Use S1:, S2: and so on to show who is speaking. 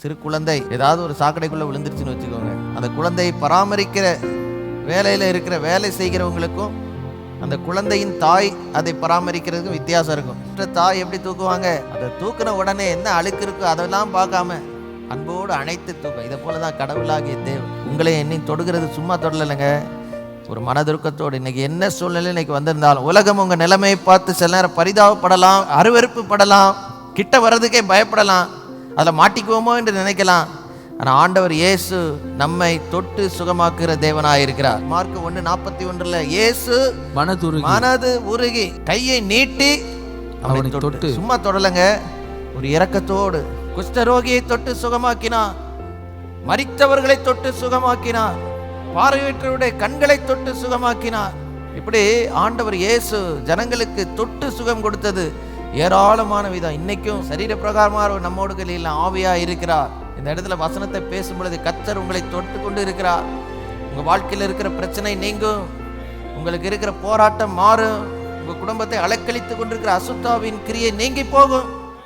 S1: சிறு குழந்தை ஏதாவது ஒரு சாக்கடைக்குள்ள விழுந்துருச்சுன்னு வச்சுக்கோங்க, அந்த குழந்தையை பராமரிக்கிற வேலையில இருக்கிற வேலை செய்கிறவங்களுக்கும் அந்த குழந்தையின் தாய் அதை பராமரிக்கிறதுக்கும் வித்தியாசம் இருக்கும். தாய் எப்படி தூக்குவாங்க, அதை தூக்குன உடனே என்ன அழுக்கு இருக்கோ அதெல்லாம் பார்க்காம அன்போடு அணைத்து தூக்கும். இதை போலதான் கடவுளாகிய தேவன் உங்களை என்னையும் தொடுகிறது சும்மா தொடலைங்க, ஒரு மனதுருக்கத்தோடு. இன்னைக்கு என்ன சூழ்நிலை இன்னைக்கு வந்திருந்தாலும் உலகம் உங்க நிலைமையை பார்த்து சில நேரம் பரிதாபப்படலாம், அருவருப்பு படலாம், கிட்ட வர்றதுக்கே பயப்படலாம், அதில் மாட்டிக்குவோமோ என்று நினைக்கலாம். ஆனால் ஆண்டவர் இயேசு நம்மை தொட்டு சுகமாக்குகிற தேவனாயிருக்கிறார். மார்க் 1:41 இயேசு மனது உருகி கையை நீட்டி அவனை தொட்டு, சும்மா தொடலைங்க, ஒரு இரக்கத்தோடு குஷ்டரோகியை தொட்டு சுகமாக்கினார், மரித்தவர்களை தொட்டு சுகமாக்கினார், பார்வையற்றவருடைய கண்களை தொட்டு சுகமாக்கினார். இப்படி ஆண்டவர் இயேசு ஜனங்களுக்கு தொட்டு சுகம் கொடுத்தது ஏராளமான விதம். இன்னைக்கும் சரீர பிரகாரமாக நம்மோடு கையில் ஆவியா இருக்கிறார். இந்த இடத்துல வசனத்தை பேசும் பொழுது கர்த்தர் உங்களை தொட்டு கொண்டு இருக்கிறார். உங்க வாழ்க்கையில் இருக்கிற பிரச்சனை நீங்கும், உங்களுக்கு இருக்கிற போராட்டம் மாறும், உங்க குடும்பத்தை அலக்களித்து கொண்டிருக்கிற அசுத்தாவின் கிரியை நீங்கி போகும்.